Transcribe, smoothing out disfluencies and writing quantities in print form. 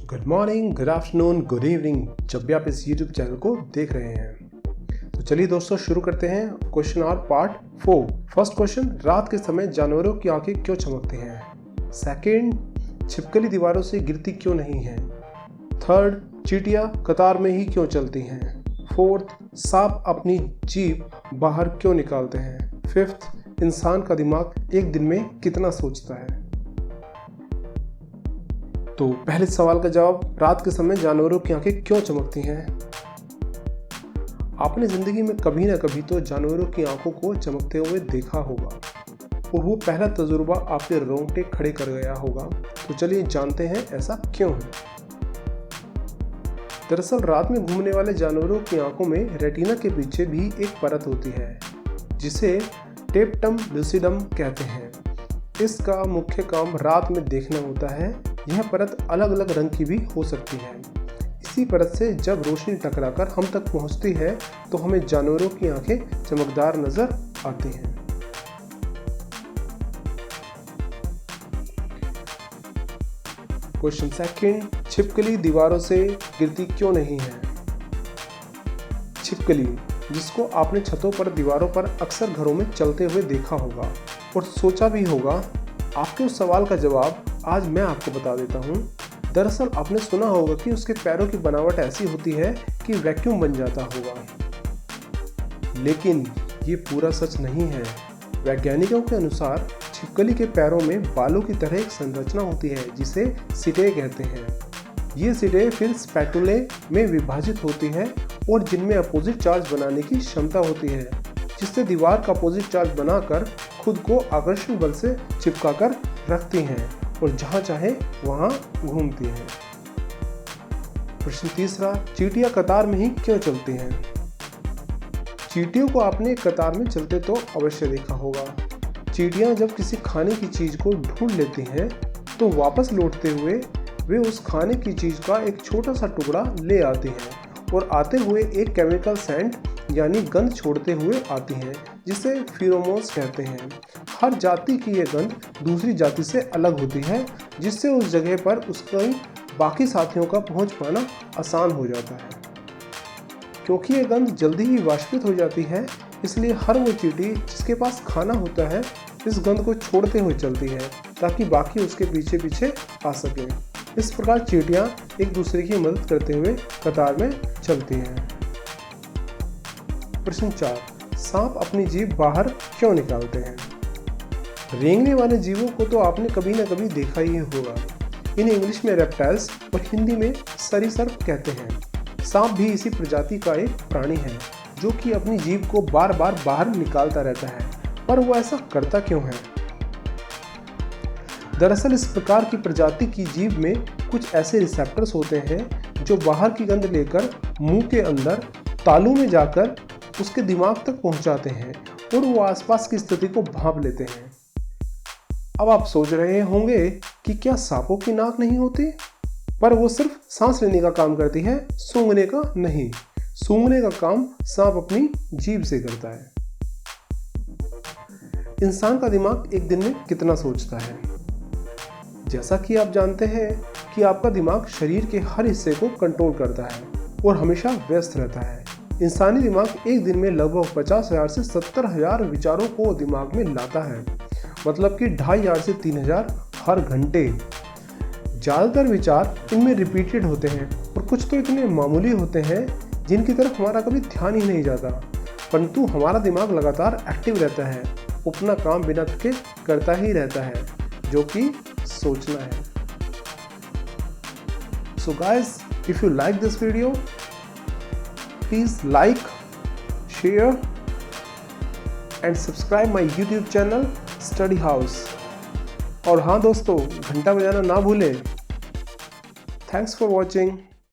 Good morning, good afternoon, good evening, जब भी आप इस यूट्यूब चैनल को देख रहे हैं। तो चलिए दोस्तों शुरू करते हैं question hour part 4। First question, रात के समय जानवरों की आंखें क्यों चमकती हैं। सेकंड, छिपकली दीवारों से गिरती क्यों नहीं है। थर्ड, चींटियां कतार में ही क्यों चलती हैं। फोर्थ, सांप अपनी जीभ बाहर क्यों निकालते हैं। फिफ्थ, इंसान का दिमाग एक दिन में कितना सोचता है। तो पहले सवाल का जवाब, रात के समय जानवरों की आंखें क्यों चमकती हैं। आपने जिंदगी में कभी ना कभी तो जानवरों की आंखों को चमकते हुए देखा होगा और वो पहला तजुर्बा आपके रोंगटे खड़े कर गया होगा। तो चलिए जानते हैं ऐसा क्यों है। दरअसल रात में घूमने वाले जानवरों की आंखों में रेटिना के पीछे भी एक परत होती है जिसे टेप्टम लूसिडम कहते हैं। इसका मुख्य काम रात में देखना होता है। यह परत अलग अलग रंग की भी हो सकती है। इसी परत से जब रोशनी टकराकर हम तक पहुंचती है तो हमें जानवरों की आंखें चमकदार नजर आती हैं। क्वेश्चन सेकंड, छिपकली दीवारों से गिरती क्यों नहीं है। छिपकली, जिसको आपने छतों पर दीवारों पर अक्सर घरों में चलते हुए देखा होगा और सोचा भी होगा। आपके उस सवाल का जवाब आज मैं आपको बता देता हूँ। दरअसल आपने सुना होगा कि उसके पैरों की बनावट ऐसी होती है कि वैक्यूम बन जाता होगा, लेकिन ये पूरा सच नहीं है। वैज्ञानिकों के अनुसार छिपकली के पैरों में बालों की तरह एक संरचना होती है जिसे सिटे कहते हैं। ये सिटे फिर स्पैटुले में विभाजित होती है और जिनमें अपोजिट चार्ज बनाने की क्षमता होती है, जिससे दीवार का अपोजिट चार्ज बनाकर खुद को आकर्षण बल से चिपकाकर रखती हैं और जहां चाहे वहां घूमती हैं। प्रश्न तीसरा, चींटियां कतार में ही क्यों चलती हैं। चींटियों को आपने कतार में चलते तो अवश्य देखा होगा। चींटियां जब किसी खाने की चीज को ढूंढ लेती हैं तो वापस लौटते हुए वे उस खाने की चीज का एक छोटा सा टुकड़ा ले आती हैं और आते हुए एक केमिकल सेंट यानी गंध छोड़ते हुए आती हैं जिसे फेरोमोन्स कहते हैं। हर जाति की यह गंध दूसरी जाति से अलग होती है जिससे उस जगह पर उसके बाकी साथियों का पहुंच पाना आसान हो जाता है। क्योंकि यह गंध जल्दी ही वाष्पित हो जाती है, इसलिए हर वो चींटी जिसके पास खाना होता है इस गंध को छोड़ते हुए चलती है ताकि बाकी उसके पीछे पीछे आ सके। इस प्रकार चींटियां एक दूसरे की मदद करते हुए कतार में चलती हैं। प्रश्न 4, सांप अपनी जीभ बाहर क्यों निकालते हैं। रेंगने वाले जीवों को तो आपने कभी न कभी देखा ही होगा। इन्हें इंग्लिश में रेप्टाइल्स और हिंदी में सरीसृप कहते हैं। सांप भी इसी प्रजाति का एक प्राणी है जो कि अपनी जीभ को बार बार बाहर निकालता रहता है, पर वो ऐसा करता क्यों है। दरअसल इस प्रकार की प्रजाति की जीभ में कुछ ऐसे रिसेप्टर्स होते हैं जो बाहर की गंध लेकर मुंह के अंदर तालू में जाकर उसके दिमाग तक पहुंचाते हैं और वो आसपास की स्थिति को भांप लेते हैं। अब आप सोच रहे होंगे कि क्या सांपों की नाक नहीं होती, पर वो सिर्फ सांस लेने का काम करती है, सूंघने का नहीं। सूंघने का काम सांप अपनी जीभ से करता है। इंसान का दिमाग एक दिन में कितना सोचता है। जैसा कि आप जानते हैं कि आपका दिमाग शरीर के हर हिस्से को कंट्रोल करता है और हमेशा व्यस्त रहता है। इंसानी दिमाग एक दिन में लगभग 50,000 से 70,000 विचारों को दिमाग में लाता है, मतलब कि 2,500 से 3,000 हर घंटे। ज़्यादातर विचार इनमें रिपीटेड होते हैं और कुछ तो इतने मामूली होते हैं जिनकी तरफ हमारा कभी ध्यान ही नहीं जाता, परंतु हमारा दिमाग लगातार एक्टिव रहता है, अपना काम बिना थके करता ही रहता है, जो कि सोचना है। So guys, if you like this video, please like, share and subscribe my YouTube channel Study House। और हाँ दोस्तों, घंटा बजाना ना भूलें। Thanks for watching।